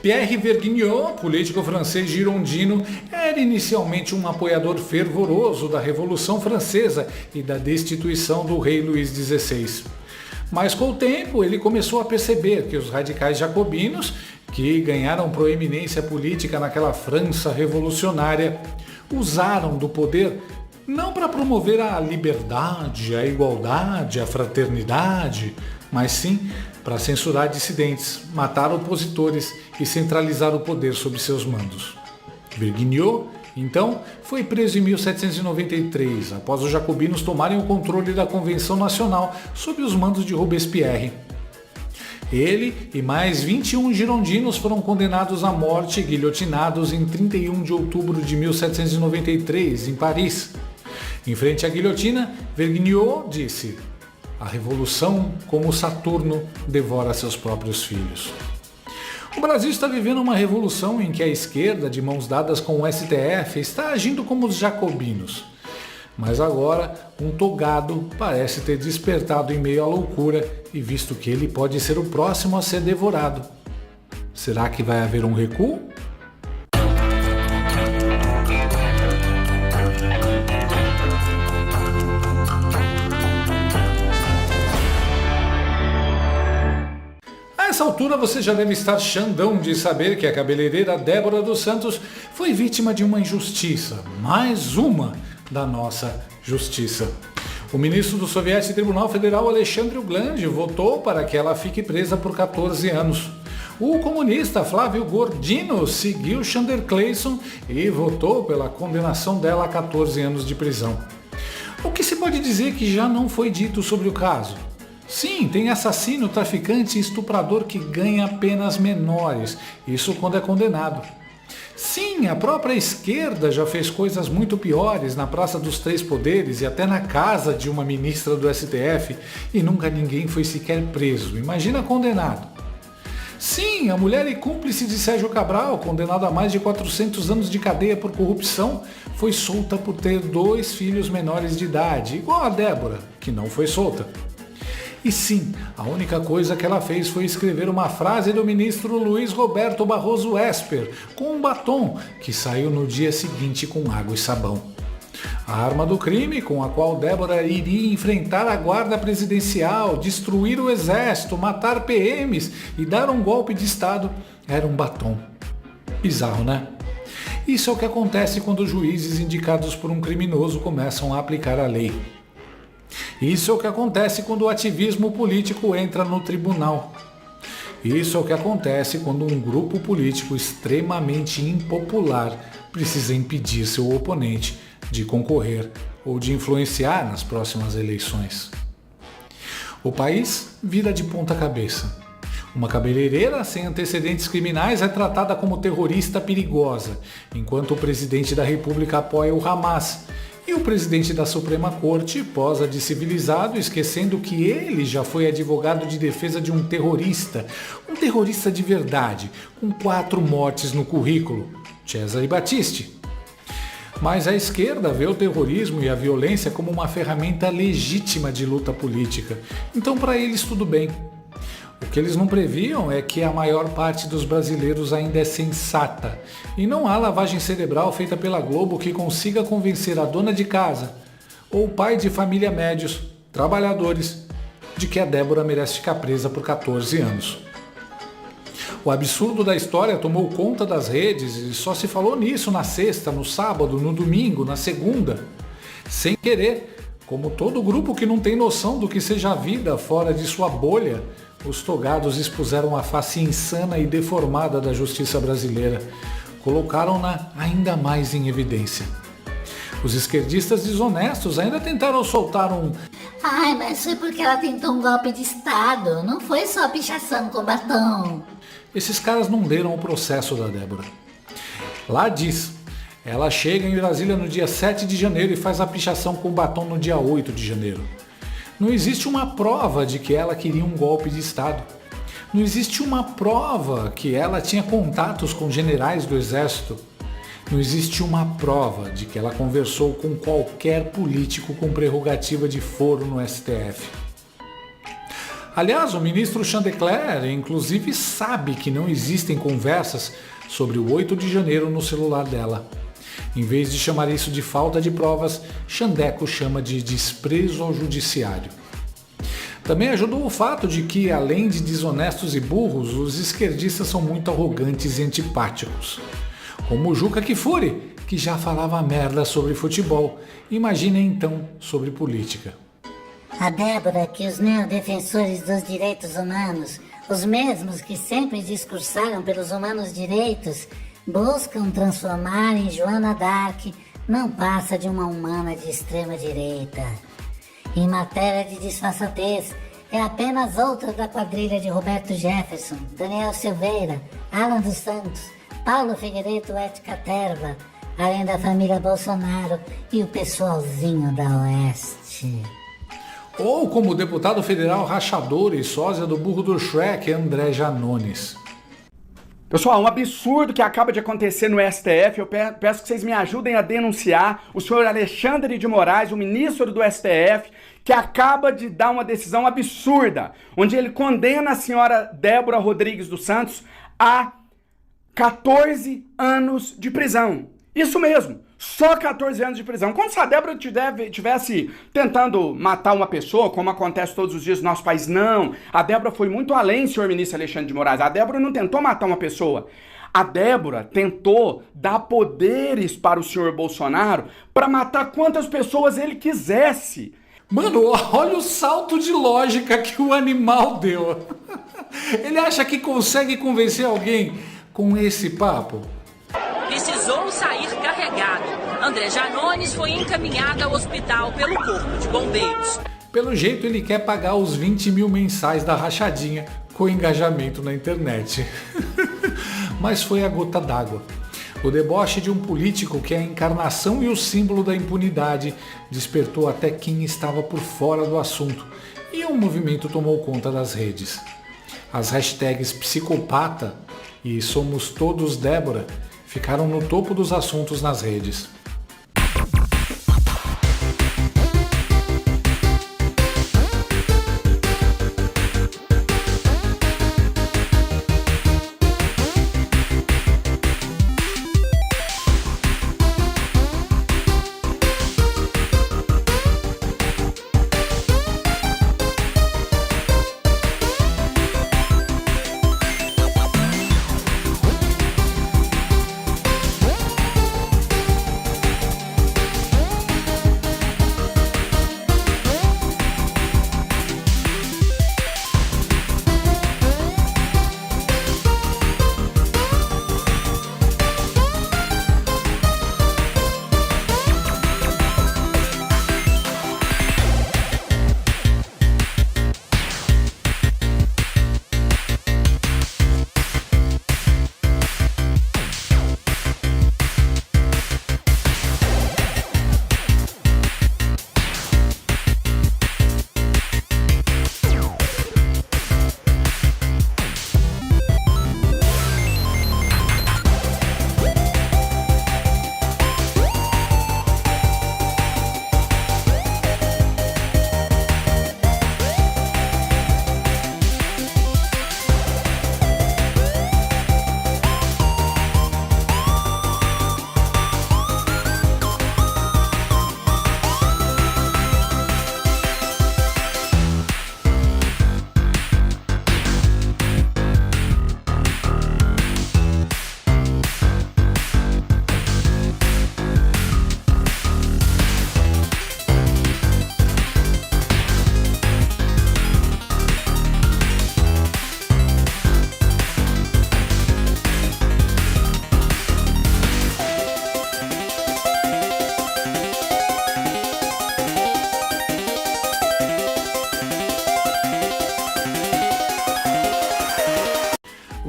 Pierre Vergniaud, político francês girondino, era inicialmente um apoiador fervoroso da Revolução Francesa e da destituição do rei Luís XVI. Mas com o tempo ele começou a perceber que os radicais jacobinos, que ganharam proeminência política naquela França revolucionária, usaram do poder não para promover a liberdade, a igualdade, a fraternidade, mas sim para censurar dissidentes, matar opositores e centralizar o poder sob seus mandos. Vergniaud, então, foi preso em 1793, após os jacobinos tomarem o controle da Convenção Nacional sob os mandos de Robespierre. Ele e mais 21 girondinos foram condenados à morte e guilhotinados em 31 de outubro de 1793, em Paris. Em frente à guilhotina, Vergniaud disse: "A revolução, como Saturno, devora seus próprios filhos." O Brasil está vivendo uma revolução em que a esquerda, de mãos dadas com o STF, está agindo como os jacobinos. Mas agora, um togado parece ter despertado em meio à loucura e visto que ele pode ser o próximo a ser devorado. Será que vai haver um recuo? A essa altura você já deve estar xandão de saber que a cabeleireira Débora dos Santos foi vítima de uma injustiça, mais uma da nossa justiça. O ministro do Soviético Tribunal Federal, Alexandre Uglandi, votou para que ela fique presa por 14 anos. O comunista Flávio Gordino seguiu Chandler Clayson e votou pela condenação dela a 14 anos de prisão. O que se pode dizer que já não foi dito sobre o caso? Sim, tem assassino, traficante e estuprador que ganha penas menores, isso quando é condenado. Sim, a própria esquerda já fez coisas muito piores na Praça dos Três Poderes e até na casa de uma ministra do STF e nunca ninguém foi sequer preso, imagina condenado. Sim, a mulher e cúmplice de Sérgio Cabral, condenada a mais de 400 anos de cadeia por corrupção, foi solta por ter 2 filhos menores de idade, igual a Débora, que não foi solta. E sim, a única coisa que ela fez foi escrever uma frase do ministro Luiz Roberto Barroso Esper, com um batom, que saiu no dia seguinte com água e sabão. A arma do crime com a qual Débora iria enfrentar a guarda presidencial, destruir o exército, matar PMs e dar um golpe de Estado era um batom. Bizarro, né? Isso é o que acontece quando juízes indicados por um criminoso começam a aplicar a lei. Isso é o que acontece quando o ativismo político entra no tribunal. Isso é o que acontece quando um grupo político extremamente impopular precisa impedir seu oponente de concorrer ou de influenciar nas próximas eleições. O país vira de ponta cabeça. Uma cabeleireira sem antecedentes criminais é tratada como terrorista perigosa, enquanto o presidente da República apoia o Hamas. E o presidente da Suprema Corte posa de civilizado, esquecendo que ele já foi advogado de defesa de um terrorista de verdade, com 4 mortes no currículo, Cesare Battisti. Mas a esquerda vê o terrorismo e a violência como uma ferramenta legítima de luta política, então para eles tudo bem. O que eles não previam é que a maior parte dos brasileiros ainda é sensata e não há lavagem cerebral feita pela Globo que consiga convencer a dona de casa ou o pai de família médios, trabalhadores, de que a Débora merece ficar presa por 14 anos. O absurdo da história tomou conta das redes e só se falou nisso na sexta, no sábado, no domingo, na segunda, sem querer, como todo grupo que não tem noção do que seja a vida fora de sua bolha. Os togados expuseram a face insana e deformada da justiça brasileira, colocaram-na ainda mais em evidência. Os esquerdistas desonestos ainda tentaram soltar um "Ai, mas foi porque ela tentou um golpe de Estado, não foi só pichação com batom." Esses caras não leram o processo da Débora. Lá diz, ela chega em Brasília no dia 7 de janeiro e faz a pichação com batom no dia 8 de janeiro. Não existe uma prova de que ela queria um golpe de Estado. Não existe uma prova que ela tinha contatos com generais do Exército. Não existe uma prova de que ela conversou com qualquer político com prerrogativa de foro no STF. Aliás, o ministro Chandecler, inclusive, sabe que não existem conversas sobre o 8 de janeiro no celular dela. Em vez de chamar isso de falta de provas, Chandeco chama de desprezo ao judiciário. Também ajudou o fato de que, além de desonestos e burros, os esquerdistas são muito arrogantes e antipáticos. Como o Juca Kfouri, que já falava merda sobre futebol. Imaginem então sobre política. A Débora, que os neodefensores dos direitos humanos, os mesmos que sempre discursaram pelos humanos direitos, buscam transformar em Joana d'Arc, não passa de uma humana de extrema direita. Em matéria de disfarçatez, é apenas outra da quadrilha de Roberto Jefferson, Daniel Silveira, Alan dos Santos, Paulo Figueiredo et Caterva, além da família Bolsonaro e o pessoalzinho da Oeste. Ou como o deputado federal rachador e sósia do burro do Shrek, André Janones. Pessoal, um absurdo que acaba de acontecer no STF, eu peço que vocês me ajudem a denunciar o senhor Alexandre de Moraes, o ministro do STF, que acaba de dar uma decisão absurda, onde ele condena a senhora Débora Rodrigues dos Santos a 14 anos de prisão. Isso mesmo, só 14 anos de prisão. Como se a Débora estivesse tentando matar uma pessoa, como acontece todos os dias no nosso país. Não, a Débora foi muito além, senhor ministro Alexandre de Moraes. A Débora não tentou matar uma pessoa. A Débora tentou dar poderes para o senhor Bolsonaro para matar quantas pessoas ele quisesse. Mano, olha o salto de lógica que o animal deu. Ele acha que consegue convencer alguém com esse papo? Precisou sair carregado. André Janones foi encaminhado ao hospital pelo Corpo de Bombeiros. Pelo jeito ele quer pagar os 20 mil mensais da rachadinha com engajamento na internet. Mas foi a gota d'água. O deboche de um político que é a encarnação e o símbolo da impunidade despertou até quem estava por fora do assunto e um movimento tomou conta das redes. As hashtags psicopata e somos todos Débora ficaram no topo dos assuntos nas redes.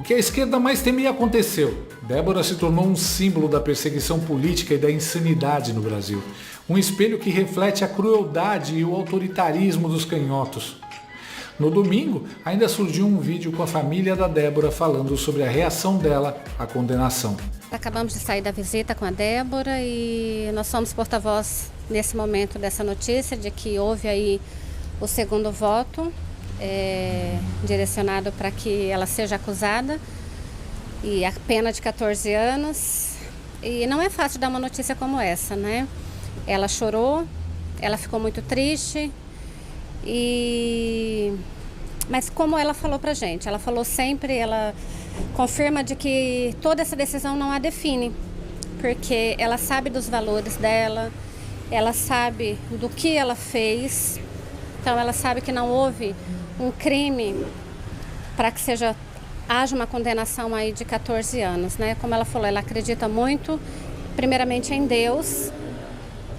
O que a esquerda mais temia aconteceu. Débora se tornou um símbolo da perseguição política e da insanidade no Brasil. Um espelho que reflete a crueldade e o autoritarismo dos canhotos. No domingo, ainda surgiu um vídeo com a família da Débora falando sobre a reação dela à condenação. Acabamos de sair da visita com a Débora e nós somos porta-voz nesse momento dessa notícia de que houve aí o segundo voto direcionado para que ela seja acusada, e a pena de 14 anos. E não é fácil dar uma notícia como essa, né? Ela chorou, ela ficou muito triste, mas como ela falou pra gente, ela falou sempre, ela confirma de que toda essa decisão não a define, porque ela sabe dos valores dela, ela sabe do que ela fez, então ela sabe que não houve um crime para que haja uma condenação aí de 14 anos, né? Como ela falou, ela acredita muito, primeiramente em Deus,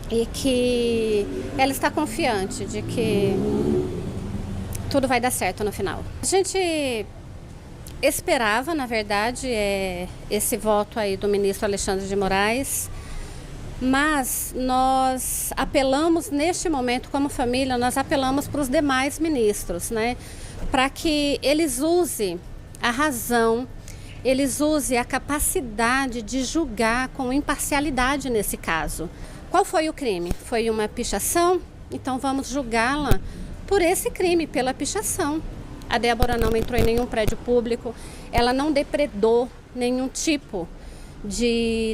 e que ela está confiante de que tudo vai dar certo no final. A gente esperava, na verdade, esse voto aí do ministro Alexandre de Moraes, mas nós apelamos neste momento, como família, nós apelamos para os demais ministros, né? Para que eles usem a razão, eles usem a capacidade de julgar com imparcialidade nesse caso. Qual foi o crime? Foi uma pichação? Então vamos julgá-la por esse crime, pela pichação. A Débora não entrou em nenhum prédio público, ela não depredou nenhum tipo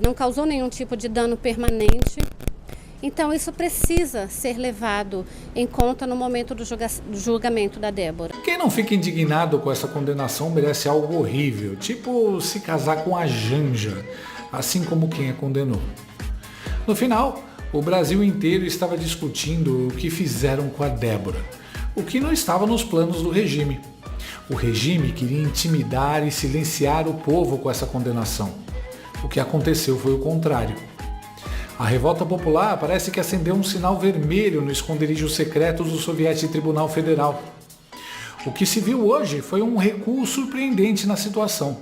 não causou nenhum tipo de dano permanente. Então isso precisa ser levado em conta no momento do julgamento da Débora. Quem não fica indignado com essa condenação merece algo horrível, tipo se casar com a Janja, assim como quem a condenou. No final, o Brasil inteiro estava discutindo o que fizeram com a Débora, o que não estava nos planos do regime. O regime queria intimidar e silenciar o povo com essa condenação. O que aconteceu foi o contrário. A revolta popular parece que acendeu um sinal vermelho no esconderijo secreto do Soviético Tribunal Federal. O que se viu hoje foi um recuo surpreendente na situação.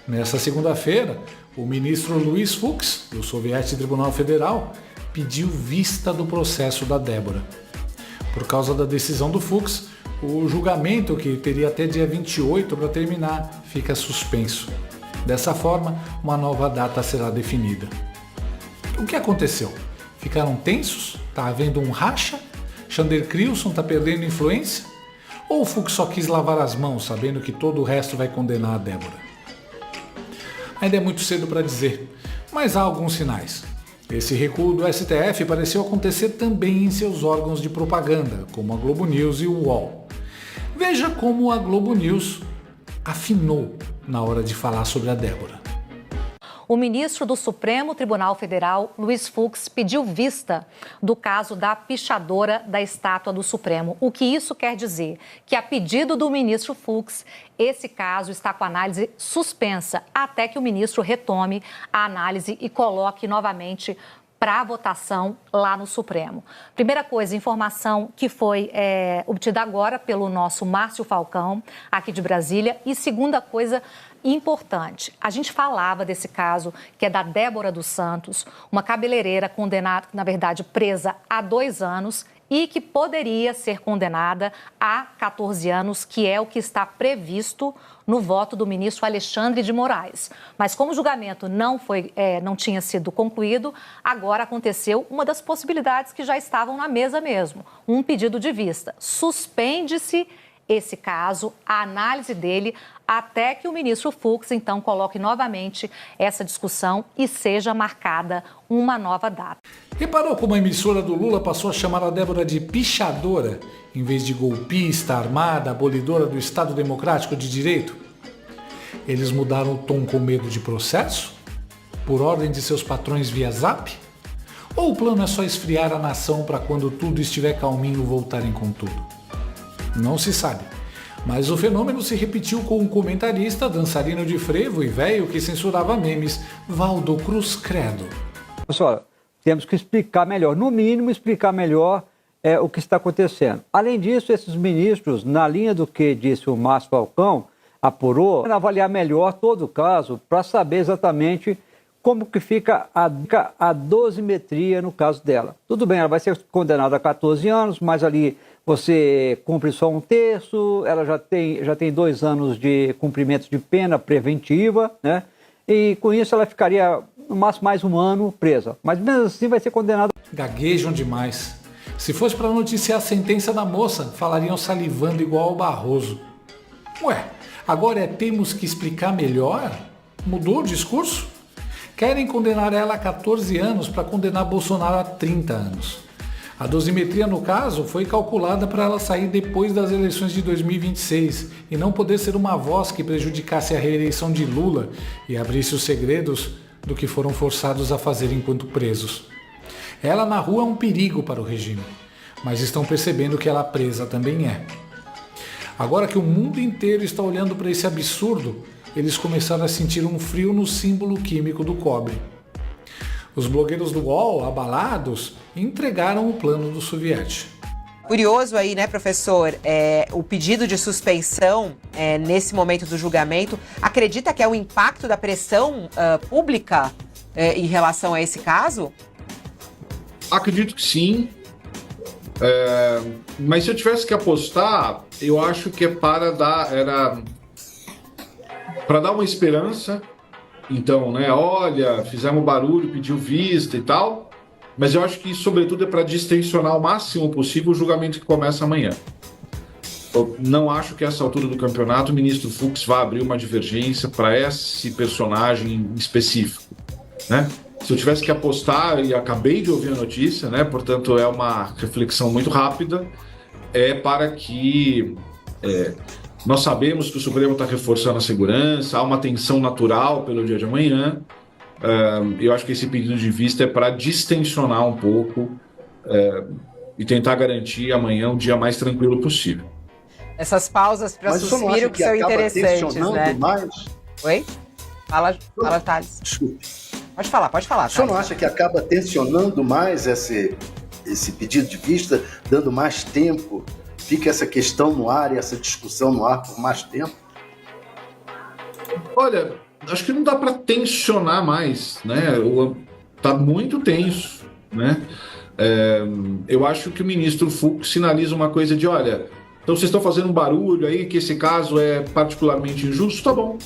Nessa segunda-feira, o ministro Luiz Fux, do Soviético Tribunal Federal, pediu vista do processo da Débora. Por causa da decisão do Fux, o julgamento, que teria até dia 28 para terminar, fica suspenso. Dessa forma, uma nova data será definida. O que aconteceu? Ficaram tensos? Está havendo um racha? Xander Crilson está perdendo influência? Ou o Fux só quis lavar as mãos, sabendo que todo o resto vai condenar a Débora? Ainda é muito cedo para dizer, mas há alguns sinais. Esse recuo do STF pareceu acontecer também em seus órgãos de propaganda, como a Globo News e o UOL. Veja como a Globo News afinou na hora de falar sobre a Débora. O ministro do Supremo Tribunal Federal, Luiz Fux, pediu vista do caso da pichadora da estátua do Supremo. O que isso quer dizer? Que, a pedido do ministro Fux, esse caso está com análise suspensa até que o ministro retome a análise e coloque novamente para votação lá no Supremo. Primeira coisa, informação que foi obtida agora pelo nosso Márcio Falcão, aqui de Brasília. E segunda coisa importante, a gente falava desse caso que é da Débora dos Santos, uma cabeleireira condenada, na verdade, presa há 2 anos e que poderia ser condenada a 14 anos, que é o que está previsto no voto do ministro Alexandre de Moraes. Mas como o julgamento não tinha sido concluído, agora aconteceu uma das possibilidades que já estavam na mesa mesmo, um pedido de vista. Suspende-se esse caso, a análise dele, até que o ministro Fux, então, coloque novamente essa discussão e seja marcada uma nova data. Reparou como a emissora do Lula passou a chamar a Débora de pichadora, em vez de golpista, armada, abolidora do Estado Democrático de Direito? Eles mudaram o tom com medo de processo? Por ordem de seus patrões via Zap? Ou o plano é só esfriar a nação para quando tudo estiver calminho voltarem com tudo? Não se sabe, mas o fenômeno se repetiu com um comentarista, dançarino de frevo e velho que censurava memes, Valdo Cruz Credo. Pessoal, temos que explicar melhor, no mínimo explicar melhor o que está acontecendo. Além disso, esses ministros, na linha do que disse o Márcio Falcão, apurou, avaliar melhor todo o caso para saber exatamente como que fica a dosimetria no caso dela. Tudo bem, ela vai ser condenada a 14 anos, mas ali você cumpre só 1/3, ela já tem 2 anos de cumprimento de pena preventiva, né? E com isso ela ficaria no máximo mais 1 ano presa. Mas mesmo assim vai ser condenada. Gaguejam demais. Se fosse para noticiar a sentença da moça, falariam salivando igual ao Barroso. Ué, agora temos que explicar melhor? Mudou o discurso? Querem condenar ela a 14 anos para condenar Bolsonaro a 30 anos. A dosimetria, no caso, foi calculada para ela sair depois das eleições de 2026 e não poder ser uma voz que prejudicasse a reeleição de Lula e abrisse os segredos do que foram forçados a fazer enquanto presos. Ela na rua é um perigo para o regime, mas estão percebendo que ela presa também é. Agora que o mundo inteiro está olhando para esse absurdo, eles começaram a sentir um frio no símbolo químico do cobre. Os blogueiros do UOL, abalados, entregaram o plano do soviete. Curioso aí, né, professor, o pedido de suspensão nesse momento do julgamento. Acredita que é o impacto da pressão pública em relação a esse caso? Acredito que sim. Mas se eu tivesse que apostar, eu acho que é para dar uma esperança. Então, né, olha, fizemos barulho, pediu vista e tal, mas eu acho que, sobretudo, é para distensionar o máximo possível o julgamento que começa amanhã. Eu não acho que, a essa altura do campeonato, o ministro Fux vá abrir uma divergência para esse personagem específico, né? Se eu tivesse que apostar, e acabei de ouvir a notícia, né, portanto, é uma reflexão muito rápida, é para que... Nós sabemos que o Supremo está reforçando a segurança, há uma tensão natural pelo dia de amanhã. Eu acho que esse pedido de vista é para distensionar um pouco e tentar garantir amanhã um dia mais tranquilo possível. Essas pausas para suspiro que são interessantes, né? Mais? Oi? Fala, Thales. Desculpe. Pode falar, O senhor não acha que acaba tensionando mais esse pedido de vista, dando mais tempo? Fica essa questão no ar e essa discussão no ar por mais tempo? Olha, acho que não dá para tensionar mais, né? Tá muito tenso, né? Eu acho que o ministro Fux sinaliza uma coisa de, olha, então vocês estão fazendo um barulho aí, que esse caso é particularmente injusto, tá bom.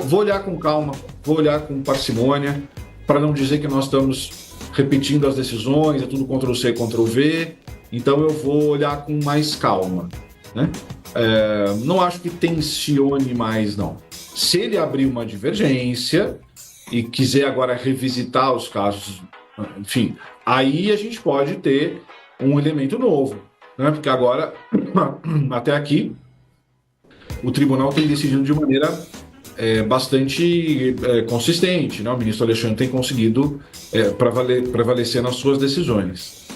Vou olhar com calma, vou olhar com parcimônia, para não dizer que nós estamos repetindo as decisões, é tudo Ctrl+C, Ctrl+V, então eu vou olhar com mais calma, né? Não acho que tensione mais, não. Se ele abrir uma divergência e quiser agora revisitar os casos, enfim, aí a gente pode ter um elemento novo, né? Porque agora, até aqui, o tribunal tem decidido de maneira bastante consistente, né? O ministro Alexandre tem conseguido prevalecer nas suas decisões.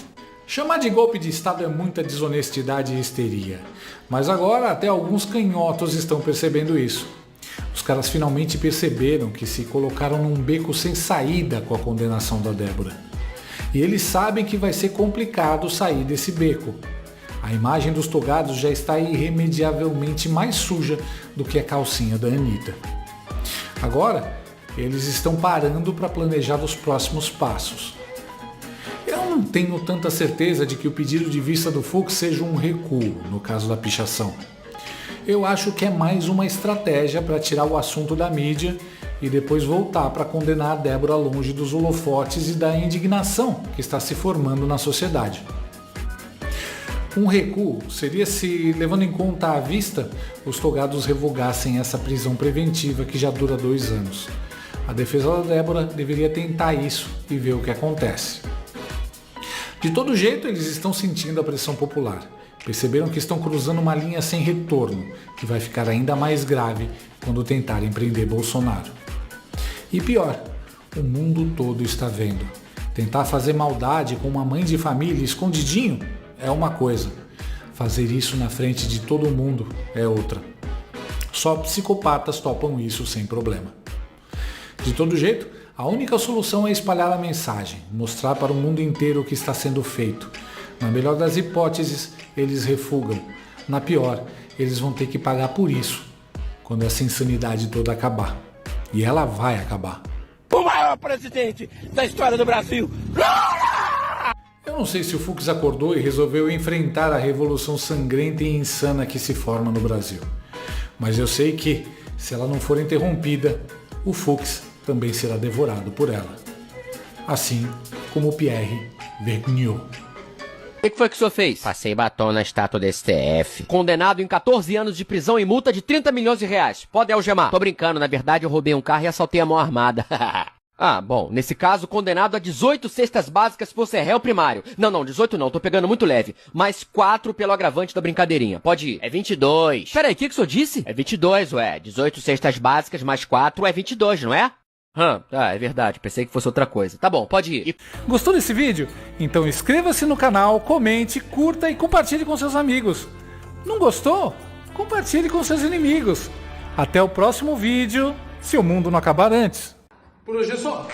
Chamar de golpe de Estado é muita desonestidade e histeria. Mas agora até alguns canhotos estão percebendo isso. Os caras finalmente perceberam que se colocaram num beco sem saída com a condenação da Débora. E eles sabem que vai ser complicado sair desse beco. A imagem dos togados já está irremediavelmente mais suja do que a calcinha da Anitta. Agora, eles estão parando para planejar os próximos passos. Eu não tenho tanta certeza de que o pedido de vista do Fux seja um recuo no caso da pichação. Eu acho que é mais uma estratégia para tirar o assunto da mídia e depois voltar para condenar a Débora longe dos holofotes e da indignação que está se formando na sociedade. Um recuo seria se, levando em conta a vista, os togados revogassem essa prisão preventiva que já dura 2 anos. A defesa da Débora deveria tentar isso e ver o que acontece. De todo jeito, eles estão sentindo a pressão popular. Perceberam que estão cruzando uma linha sem retorno, que vai ficar ainda mais grave quando tentarem prender Bolsonaro. E pior, o mundo todo está vendo. Tentar fazer maldade com uma mãe de família escondidinho é uma coisa. Fazer isso na frente de todo mundo é outra. Só psicopatas topam isso sem problema. De todo jeito, a única solução é espalhar a mensagem, mostrar para o mundo inteiro o que está sendo feito. Na melhor das hipóteses, eles refugam. Na pior, eles vão ter que pagar por isso, quando essa insanidade toda acabar. E ela vai acabar. O maior presidente da história do Brasil! Eu não sei se o Fux acordou e resolveu enfrentar a revolução sangrenta e insana que se forma no Brasil. Mas eu sei que, se ela não for interrompida, o Fux também será devorado por ela. Assim como Pierre Vergniaud. O que foi que o senhor fez? Passei batom na estátua do STF. Condenado em 14 anos de prisão e multa de 30 milhões de reais. Pode algemar. Tô brincando, na verdade eu roubei um carro e assaltei a mão armada. Ah, bom, nesse caso, condenado a 18 cestas básicas por ser réu primário. Não, 18 não, tô pegando muito leve. Mais 4 pelo agravante da brincadeirinha. Pode ir. É 22. Peraí, o que o senhor disse? É 22, ué. 18 cestas básicas mais 4 é 22, não é? É verdade, pensei que fosse outra coisa. Tá bom, pode ir. Gostou desse vídeo? Então inscreva-se no canal, comente, curta e compartilhe com seus amigos. Não gostou? Compartilhe com seus inimigos. Até o próximo vídeo, se o mundo não acabar antes. Por hoje é só.